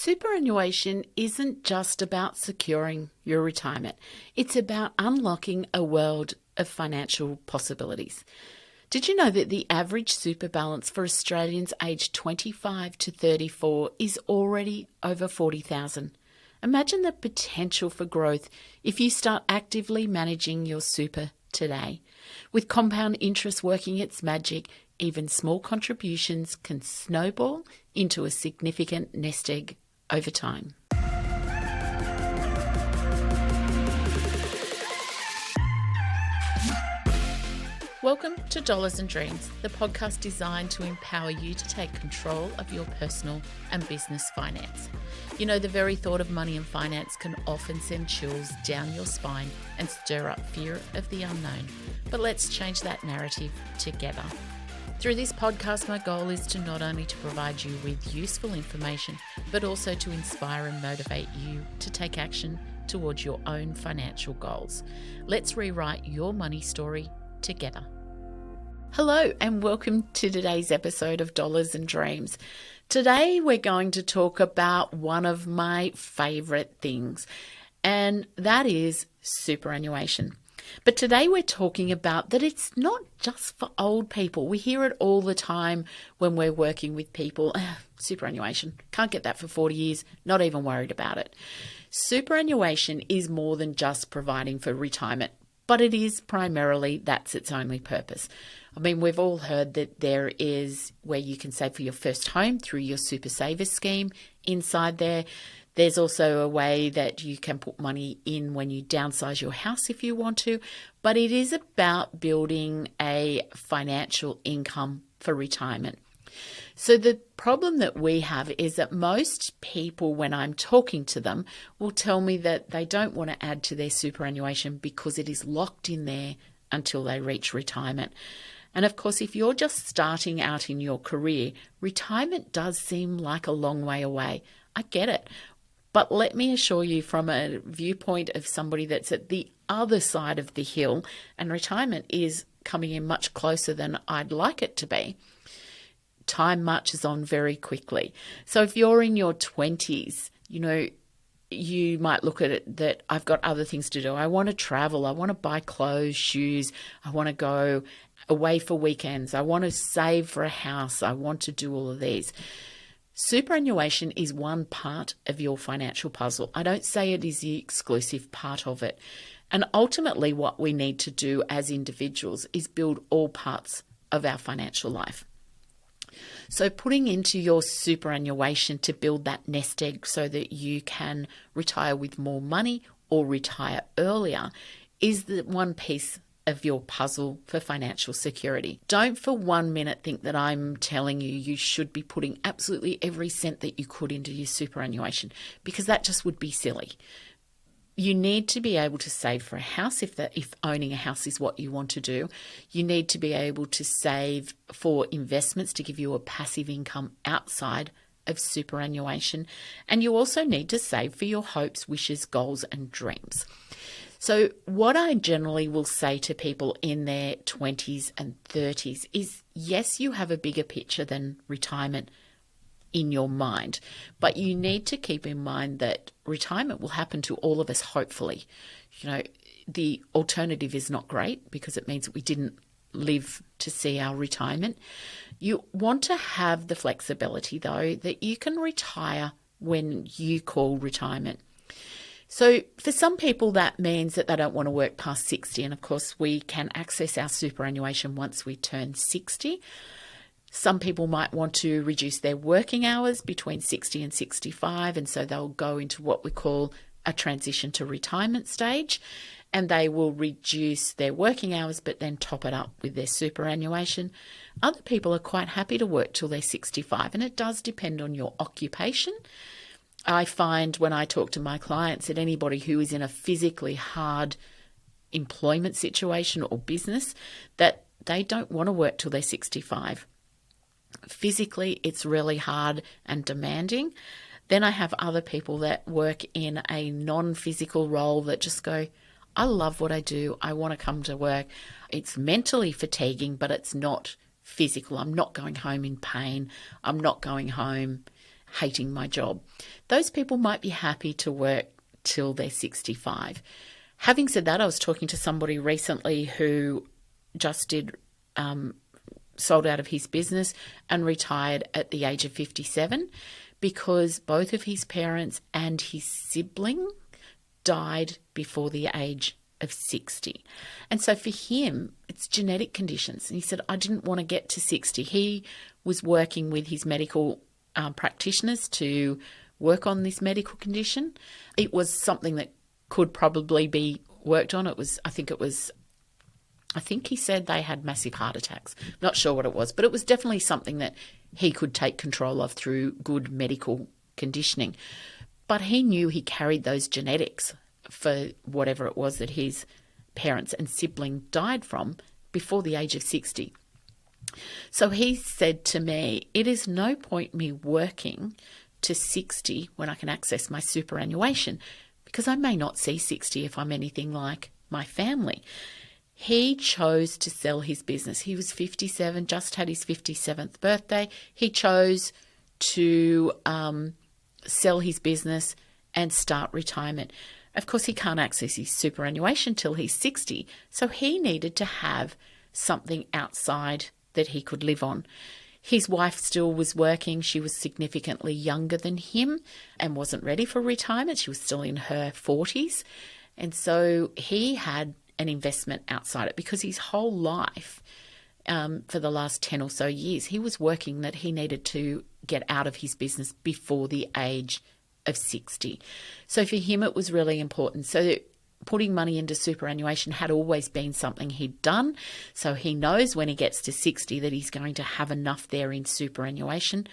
Superannuation isn't just about securing your retirement. It's about unlocking a world of financial possibilities. Did you know that the average super balance for Australians aged 25 to 34 is already over 40,000? Imagine the potential for growth if you start actively managing your super today. With compound interest working its magic, even small contributions can snowball into a significant nest egg over time. Welcome to Dollars and Dreams, the podcast designed to empower you to take control of your personal and business finance. You know, the very thought of money and finance can often send chills down your spine and stir up fear of the unknown. But let's change that narrative together. Through this podcast, my goal is to not only to provide you with useful information, but also to inspire and motivate you to take action towards your own financial goals. Let's rewrite your money story together. Hello and welcome to today's episode of Dollars and Dreams. Today we're going to talk about one of my favourite things, and that is superannuation. But today we're talking about that it's not just for old people. We hear it all the time when we're working with people. Superannuation, can't get that for 40 years, not even worried about it. Superannuation is more than just providing for retirement, but it is primarily, that's its only purpose. I mean, we've all heard that there is where you can save for your first home through your Super Savers scheme inside there. There's also a way that you can put money in when you downsize your house if you want to, but it is about building a financial income for retirement. So the problem that we have is that most people, when I'm talking to them, will tell me that they don't want to add to their superannuation because it is locked in there until they reach retirement. And of course, if you're just starting out in your career, retirement does seem like a long way away. I get it. But let me assure you, from a viewpoint of somebody that's at the other side of the hill, and retirement is coming in much closer than I'd like it to be, time marches on very quickly. So if you're in your 20s, you might look at it that I've got other things to do. I want to travel. I want to buy clothes, shoes. I want to go away for weekends. I want to save for a house. I want to do all of these. Superannuation is one part of your financial puzzle. I don't say it is the exclusive part of it. And ultimately, what we need to do as individuals is build all parts of our financial life. So putting into your superannuation to build that nest egg so that you can retire with more money or retire earlier is the one piece of your puzzle for financial security. Don't for 1 minute think that I'm telling you should be putting absolutely every cent that you could into your superannuation, because that just would be silly. You need to be able to save for a house if owning a house is what you want to do. You need to be able to save for investments to give you a passive income outside of superannuation. And you also need to save for your hopes, wishes, goals, and dreams. So what I generally will say to people in their 20s and 30s is, yes, you have a bigger picture than retirement in your mind, but you need to keep in mind that retirement will happen to all of us, hopefully. The alternative is not great because it means that we didn't live to see our retirement. You want to have the flexibility, though, that you can retire when you call retirement. So for some people, that means that they don't want to work past 60. And of course, we can access our superannuation once we turn 60. Some people might want to reduce their working hours between 60 and 65. And so they'll go into what we call a transition to retirement stage. And they will reduce their working hours, but then top it up with their superannuation. Other people are quite happy to work till they're 65. And it does depend on your occupation. I find when I talk to my clients that anybody who is in a physically hard employment situation or business, that they don't want to work till they're 65. Physically, it's really hard and demanding. Then I have other people that work in a non-physical role that just go, I love what I do. I want to come to work. It's mentally fatiguing, but it's not physical. I'm not going home in pain. I'm not going home hating my job. Those people might be happy to work till they're 65. Having said that, I was talking to somebody recently who just sold out of his business and retired at the age of 57 because both of his parents and his sibling died before the age of 60. And so for him, it's genetic conditions. And he said, I didn't want to get to 60. He was working with his medical practitioners to work on this medical condition. It was something that could probably be worked on. I think he said they had massive heart attacks. Not sure what it was, but it was definitely something that he could take control of through good medical conditioning. But he knew he carried those genetics for whatever it was that his parents and sibling died from before the age of 60. So he said to me, it is no point me working to 60 when I can access my superannuation because I may not see 60 if I'm anything like my family. He chose to sell his business. He was 57, just had his 57th birthday. He chose to sell his business and start retirement. Of course, he can't access his superannuation till he's 60, so he needed to have something outside that he could live on. His wife still was working. She was significantly younger than him and wasn't ready for retirement. She was still in her 40s. And so he had an investment outside it because his whole life, for the last 10 or so years, he was working that he needed to get out of his business before the age of 60. So for him, it was really important. So putting money into superannuation had always been something he'd done. So he knows when he gets to 60 that he's going to have enough there in superannuation.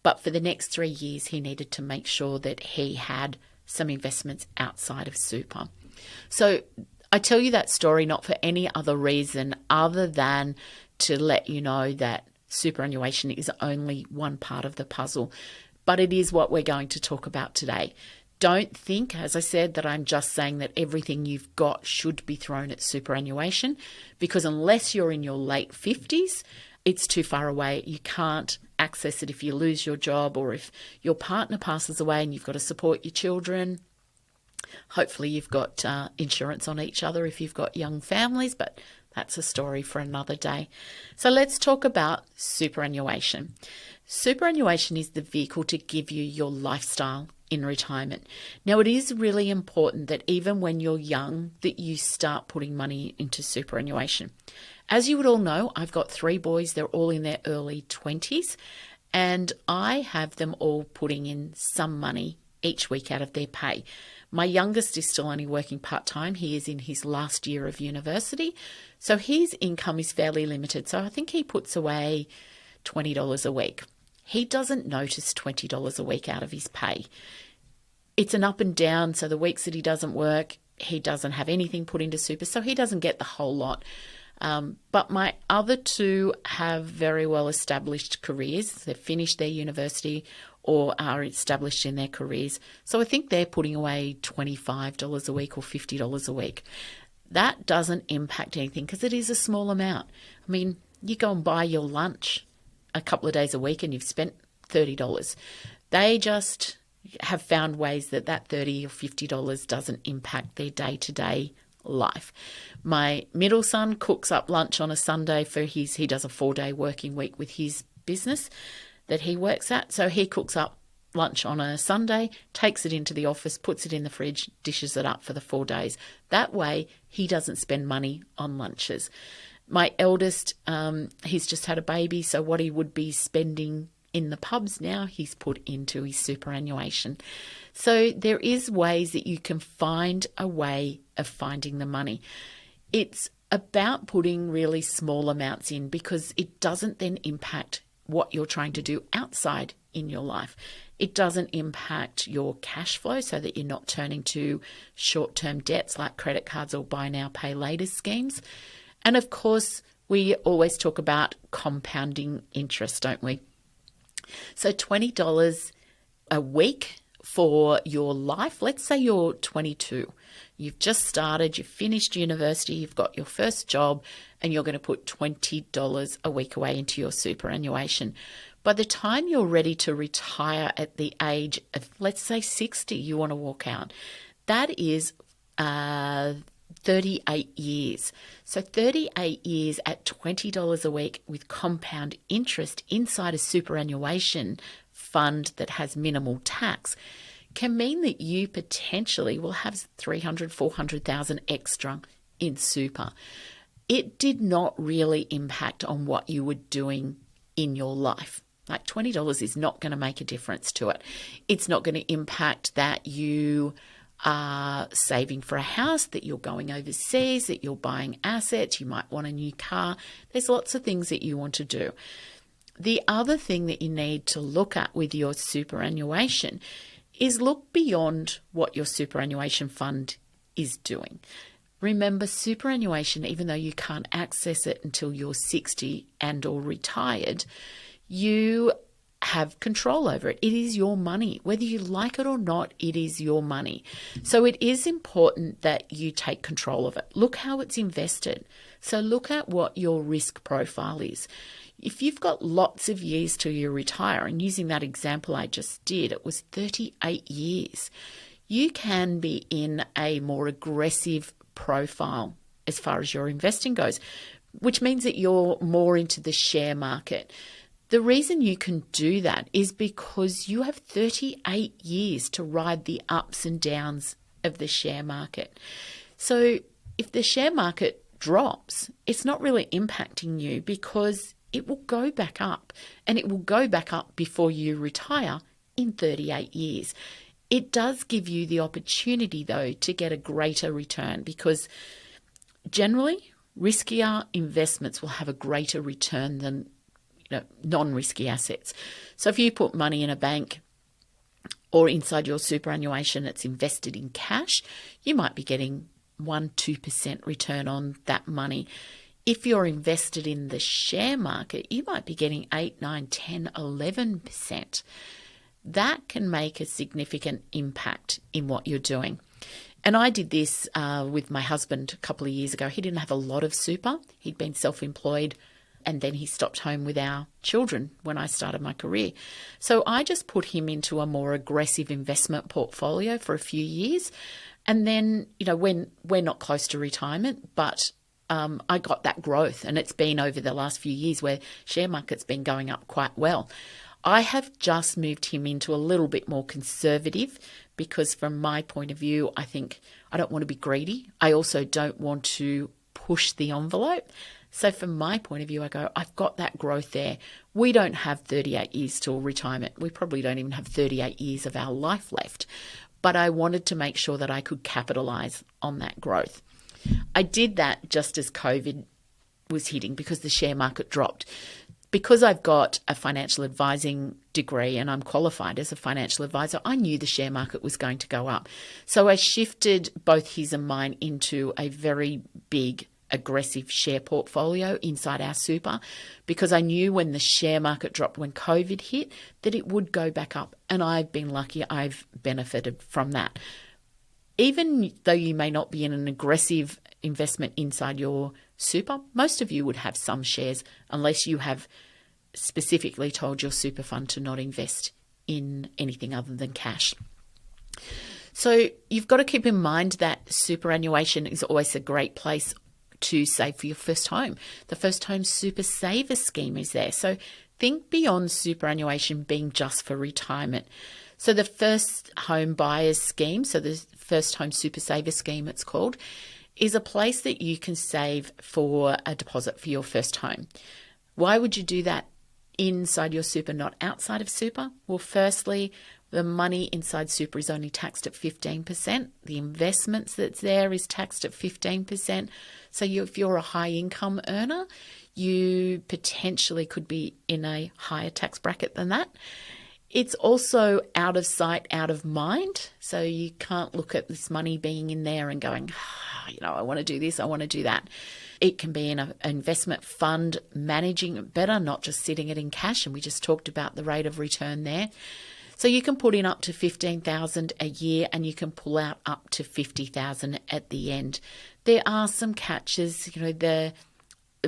But for the next 3 years, he needed to make sure that he had some investments outside of super. So I tell you that story not for any other reason other than to let you know that superannuation is only one part of the puzzle, but it is what we're going to talk about today. Don't think, as I said, that I'm just saying that everything you've got should be thrown at superannuation, because unless you're in your late 50s, it's too far away. You can't access it if you lose your job or if your partner passes away and you've got to support your children. Hopefully you've got insurance on each other if you've got young families, but that's a story for another day. So let's talk about superannuation. Superannuation is the vehicle to give you your lifestyle in retirement. Now, it is really important that even when you're young, that you start putting money into superannuation. As you would all know, I've got 3 boys. They're all in their early 20s, and I have them all putting in some money each week out of their pay. My youngest is still only working part-time. He is in his last year of university, so his income is fairly limited. So I think he puts away $20 a week. He doesn't notice $20 a week out of his pay. It's an up and down, so the weeks that he doesn't work, he doesn't have anything put into super, so he doesn't get the whole lot. But my other 2 have very well established careers. They've finished their university or are established in their careers. So I think they're putting away $25 a week or $50 a week. That doesn't impact anything because it is a small amount. I mean, you go and buy your lunch a couple of days a week and you've spent $30. They just have found ways that $30 or $50 doesn't impact their day-to-day life. My middle son cooks up lunch on a Sunday he does a 4-day working week with his business that he works at. So he cooks up lunch on a Sunday, takes it into the office, puts it in the fridge, dishes it up for the 4 days. That way he doesn't spend money on lunches. My eldest, he's just had a baby, so what he would be spending in the pubs now, he's put into his superannuation. So there is ways that you can find a way of finding the money. It's about putting really small amounts in because it doesn't then impact what you're trying to do outside in your life. It doesn't impact your cash flow so that you're not turning to short-term debts like credit cards or buy now, pay later schemes. And of course, we always talk about compounding interest, don't we? So $20 a week for your life. Let's say you're 22. You've just started, you've finished university, you've got your first job, and you're going to put $20 a week away into your superannuation. By the time you're ready to retire at the age of, let's say 60, you want to walk out, that is 38 years. So 38 years at $20 a week with compound interest inside a superannuation fund that has minimal tax can mean that you potentially will have 300, 400,000 extra in super. It did not really impact on what you were doing in your life. Like $20 is not going to make a difference to it. It's not going to impact that you are saving for a house, that you're going overseas, that you're buying assets, you might want a new car. There's lots of things that you want to do. The other thing that you need to look at with your superannuation is look beyond what your superannuation fund is doing. Remember, superannuation, even though you can't access it until you're 60 and or retired, you have control over it. It is your money. Whether you like it or not, it is your money. So it is important that you take control of it. Look how it's invested. So look at what your risk profile is. If you've got lots of years till you retire, and using that example I just did, it was 38 years, you can be in a more aggressive profile as far as your investing goes, which means that you're more into the share market. The reason you can do that is because you have 38 years to ride the ups and downs of the share market. So if the share market drops, it's not really impacting you because it will go back up, and it will go back up before you retire in 38 years. It does give you the opportunity, though, to get a greater return because generally riskier investments will have a greater return than non-risky assets. So if you put money in a bank or inside your superannuation, it's invested in cash, you might be getting 1-2% return on that money. If you're invested in the share market, you might be getting 8, 9, 10, 11%. That can make a significant impact in what you're doing. And I did this with my husband a couple of years ago. He didn't have a lot of super. He'd been self-employed, and then he stopped home with our children when I started my career. So I just put him into a more aggressive investment portfolio for a few years. And then, when we're not close to retirement, but I got that growth, and it's been over the last few years where share market's been going up quite well. I have just moved him into a little bit more conservative because from my point of view, I think I don't want to be greedy. I also don't want to push the envelope. So from my point of view, I go, I've got that growth there. We don't have 38 years till retirement. We probably don't even have 38 years of our life left. But I wanted to make sure that I could capitalize on that growth. I did that just as COVID was hitting because the share market dropped. Because I've got a financial advising degree and I'm qualified as a financial advisor, I knew the share market was going to go up. So I shifted both his and mine into a very big, aggressive share portfolio inside our super because I knew when the share market dropped, when COVID hit, that it would go back up. And I've been lucky. I've benefited from that. Even though you may not be in an aggressive investment inside your super, most of you would have some shares unless you have specifically told your super fund to not invest in anything other than cash. So you've got to keep in mind that superannuation is always a great place to save for your first home. The first home super saver scheme is there. So think beyond superannuation being just for retirement. So the first home buyers scheme, so the first home super saver scheme it's called, is a place that you can save for a deposit for your first home. Why would you do that inside your super, not outside of super? Well, firstly, the money inside super is only taxed at 15%. The investments that's there is taxed at 15%. So if you're a high income earner, you potentially could be in a higher tax bracket than that. It's also out of sight, out of mind. So you can't look at this money being in there and going, I want to do this, I want to do that. It can be in an investment fund, managing it better, not just sitting it in cash. And we just talked about the rate of return there. So you can put in up to $15,000 a year and you can pull out up to $50,000 at the end. There are some catches, the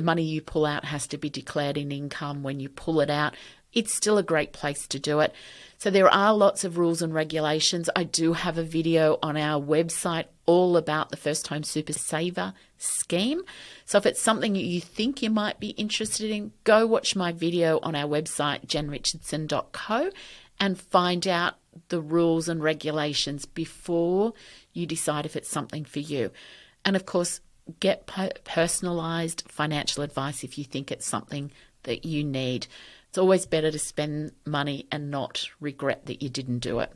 money you pull out has to be declared in income when you pull it out. it's still a great place to do it. So there are lots of rules and regulations. I do have a video on our website all about the First Home Super Saver scheme. So if it's something you think you might be interested in, go watch my video on our website, jenrichardson.co, and find out the rules and regulations before you decide if it's something for you. And of course, get personalised financial advice if you think it's something that you need. It's always better to spend money and not regret that you didn't do it.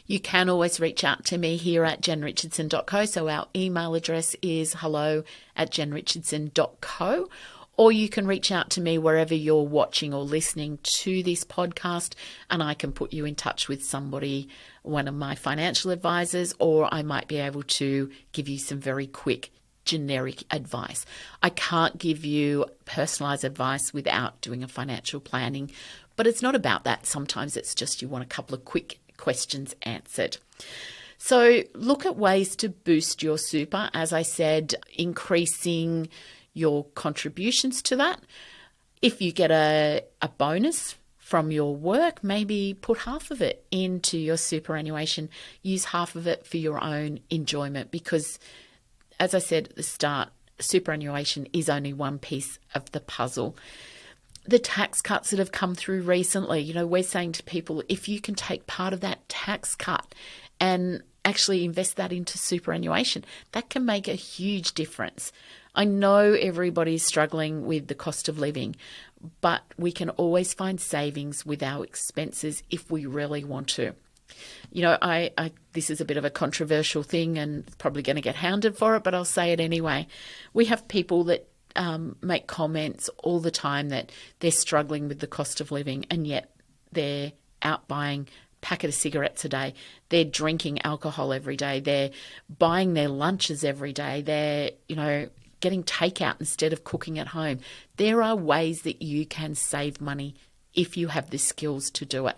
You can always reach out to me here at jenrichardson.co. So our email address is hello@jenrichardson.co. Or you can reach out to me wherever you're watching or listening to this podcast, and I can put you in touch with somebody, one of my financial advisors, or I might be able to give you some very quick generic advice. I can't give you personalized advice without doing a financial planning, but it's not about that. Sometimes it's just you want a couple of quick questions answered. So look at ways to boost your super. As I said, increasing your contributions to that. If you get a bonus from your work, maybe put half of it into your superannuation. Use half of it for your own enjoyment because, as I said at the start, superannuation is only one piece of the puzzle. The tax cuts that have come through recently, we're saying to people, if you can take part of that tax cut and actually invest that into superannuation, that can make a huge difference. I know everybody's struggling with the cost of living, but we can always find savings with our expenses if we really want to. This is a bit of a controversial thing and probably going to get hounded for it, but I'll say it anyway. We have people that make comments all the time that they're struggling with the cost of living, and yet they're out buying packet of cigarettes a day. They're drinking alcohol every day. They're buying their lunches every day. They're, getting takeout instead of cooking at home. There are ways that you can save money if you have the skills to do it.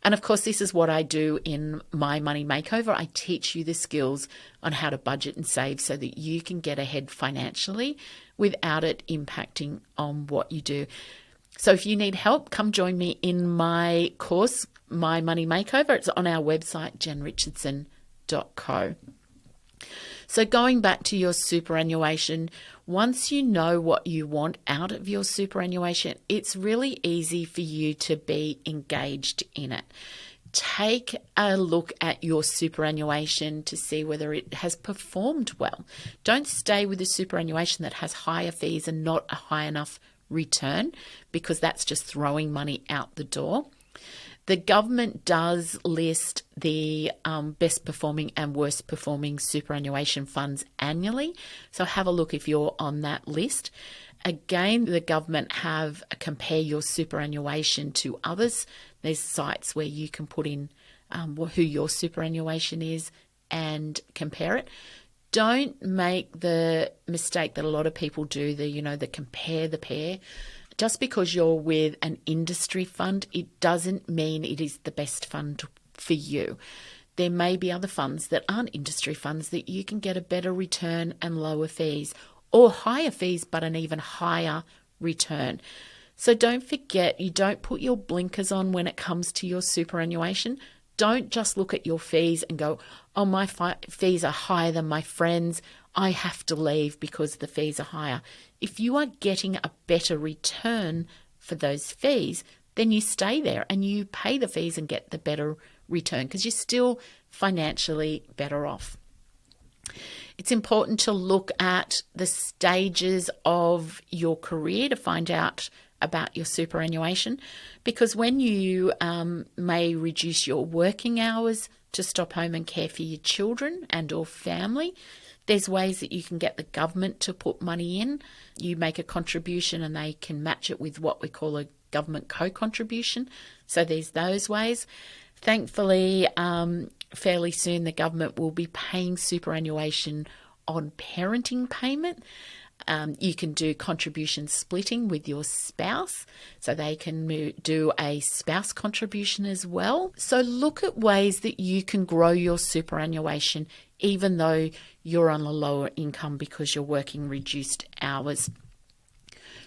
And of course, this is what I do in my money makeover. I teach you the skills on how to budget and save so that you can get ahead financially without it impacting on what you do. So if you need help, come join me in my course, My Money Makeover. It's on our website, jenrichardson.co. So going back to your superannuation, once you know what you want out of your superannuation, it's really easy for you to be engaged in it. Take a look at your superannuation to see whether it has performed well. Don't stay with a superannuation that has higher fees and not a high enough return, because that's just throwing money out the door. The government does list the best performing and worst performing superannuation funds annually. So have a look if you're on that list. Again, the government have compare your superannuation to others. There's sites where you can put in who your superannuation is and compare it. Don't make the mistake that a lot of people do, the compare the pair. Just because you're with an industry fund, it doesn't mean it is the best fund for you. There may be other funds that aren't industry funds that you can get a better return and lower fees, or higher fees but an even higher return. So don't forget, you don't put your blinkers on when it comes to your superannuation. Don't just look at your fees and go, oh, my fees are higher than my friends. I have to leave because the fees are higher. If you are getting a better return for those fees, then you stay there and you pay the fees and get the better return because you're still financially better off. It's important to look at the stages of your career to find out about your superannuation, because when you may reduce your working hours to stop home and care for your children and or family, there's ways that you can get the government to put money in. You make a contribution and they can match it with what we call a government co-contribution. So there's those ways. Thankfully, fairly soon the government will be paying superannuation on parenting payment. You can do contribution splitting with your spouse, so they can do a spouse contribution as well. So look at ways that you can grow your superannuation even though you're on a lower income because you're working reduced hours.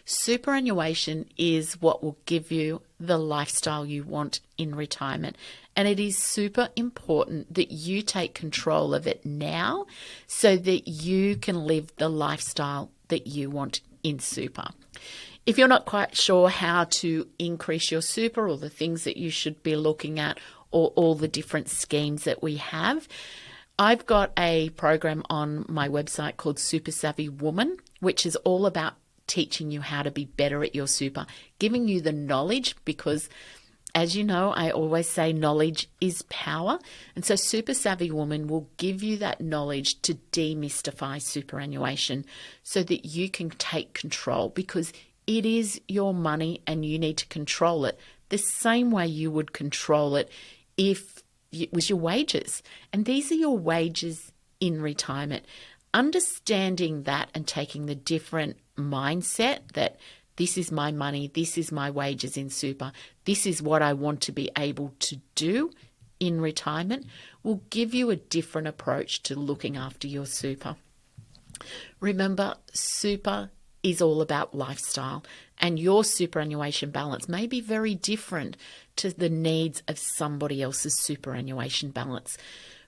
Superannuation is what will give you the lifestyle you want in retirement. And it is super important that you take control of it now so that you can live the lifestyle that you want in super. If you're not quite sure how to increase your super or the things that you should be looking at or all the different schemes that we have, I've got a program on my website called Super Savvy Woman, which is all about teaching you how to be better at your super, giving you the knowledge because, as you know, I always say knowledge is power. And so Super Savvy Woman will give you that knowledge to demystify superannuation so that you can take control, because it is your money and you need to control it the same way you would control it if it was your wages. And these are your wages in retirement. Understanding that and taking the different mindset that this is my money, this is my wages in super, this is what I want to be able to do in retirement will give you a different approach to looking after your super. Remember, super is all about lifestyle, and your superannuation balance may be very different to the needs of somebody else's superannuation balance.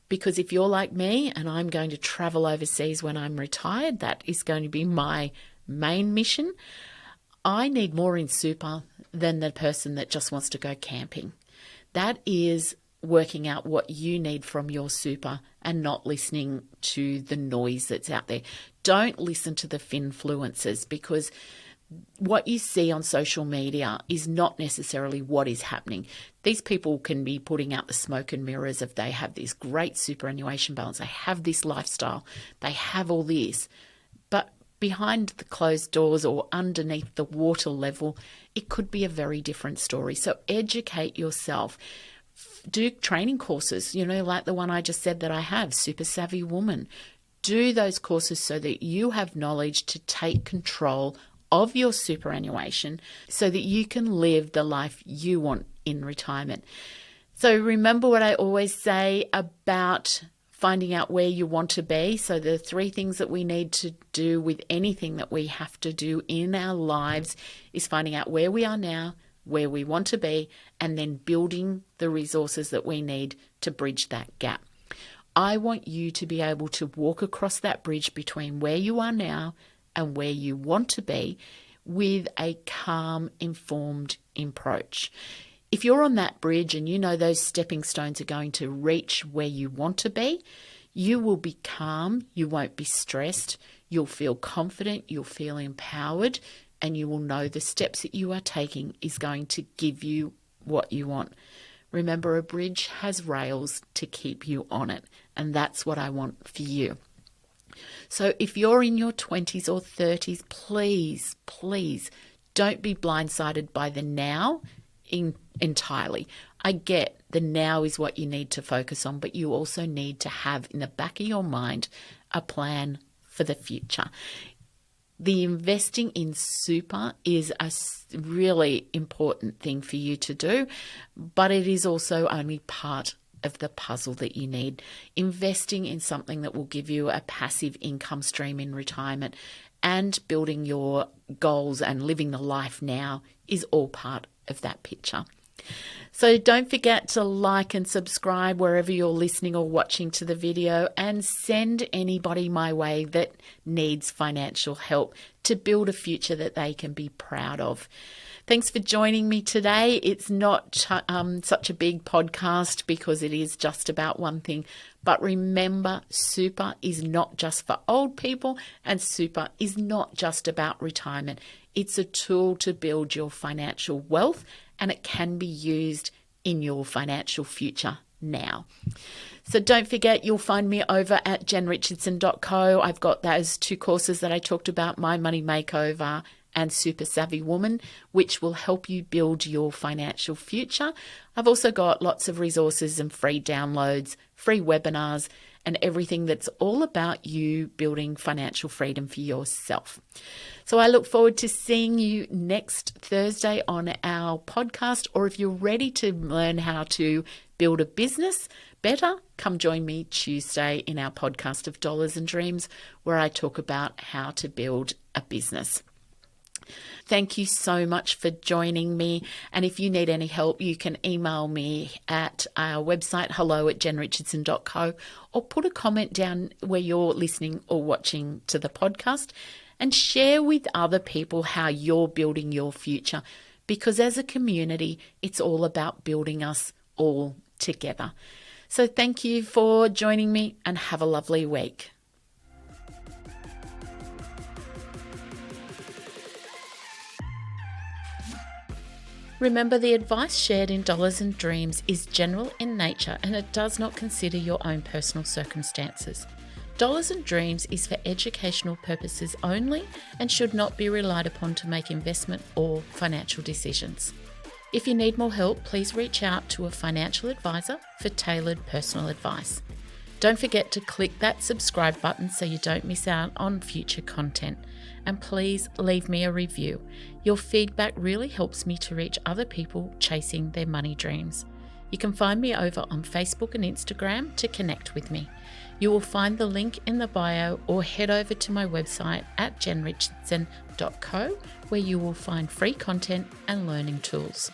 Because if you're like me and I'm going to travel overseas when I'm retired, that is going to be my main mission. I need more in super than the person that just wants to go camping. That is working out what you need from your super and not listening to the noise that's out there. Don't listen to the finfluencers, because what you see on social media is not necessarily what is happening. These people can be putting out the smoke and mirrors of they have this great superannuation balance, they have this lifestyle, they have all this. But behind the closed doors or underneath the water level, it could be a very different story. So educate yourself. Do training courses, like the one I just said that I have, Super Savvy Woman. Do those courses so that you have knowledge to take control of your superannuation so that you can live the life you want in retirement. So remember what I always say about finding out where you want to be. So the 3 things that we need to do with anything that we have to do in our lives is finding out where we are now, where we want to be, and then building the resources that we need to bridge that gap. I want you to be able to walk across that bridge between where you are now and where you want to be with a calm, informed approach. If you're on that bridge and you know those stepping stones are going to reach where you want to be, you will be calm, you won't be stressed, you'll feel confident, you'll feel empowered, and you will know the steps that you are taking is going to give you what you want. Remember, a bridge has rails to keep you on it, and that's what I want for you. So if you're in your 20s or 30s, please don't be blindsided by the now entirely. I get the now is what you need to focus on, but you also need to have in the back of your mind a plan for the future. The investing in super is a really important thing for you to do, but it is also only part of the puzzle that you need. Investing in something that will give you a passive income stream in retirement and building your goals and living the life now is all part of that picture. So don't forget to like and subscribe wherever you're listening or watching to the video, and send anybody my way that needs financial help to build a future that they can be proud of. Thanks for joining me today. It's not such a big podcast because it is just about one thing. But remember, super is not just for old people, and super is not just about retirement. It's a tool to build your financial wealth, and it can be used in your financial future now. So don't forget, you'll find me over at jenrichardson.co. I've got those 2 courses that I talked about, My Money Makeover and Super Savvy Woman, which will help you build your financial future. I've also got lots of resources and free downloads, free webinars, and everything that's all about you building financial freedom for yourself. So I look forward to seeing you next Thursday on our podcast, or if you're ready to learn how to build a business better, come join me Tuesday in our podcast of Dollars and Dreams, where I talk about how to build a business. Thank you so much for joining me. And if you need any help, you can email me at our website, hello@jenrichardson.co, or put a comment down where you're listening or watching to the podcast and share with other people how you're building your future. Because as a community, it's all about building us all together. So thank you for joining me and have a lovely week. Remember, the advice shared in Dollars and Dreams is general in nature and it does not consider your own personal circumstances. Dollars and Dreams is for educational purposes only and should not be relied upon to make investment or financial decisions. If you need more help, please reach out to a financial advisor for tailored personal advice. Don't forget to click that subscribe button so you don't miss out on future content. And please leave me a review. Your feedback really helps me to reach other people chasing their money dreams. You can find me over on Facebook and Instagram to connect with me. You will find the link in the bio or head over to my website at jenrichardson.co where you will find free content and learning tools.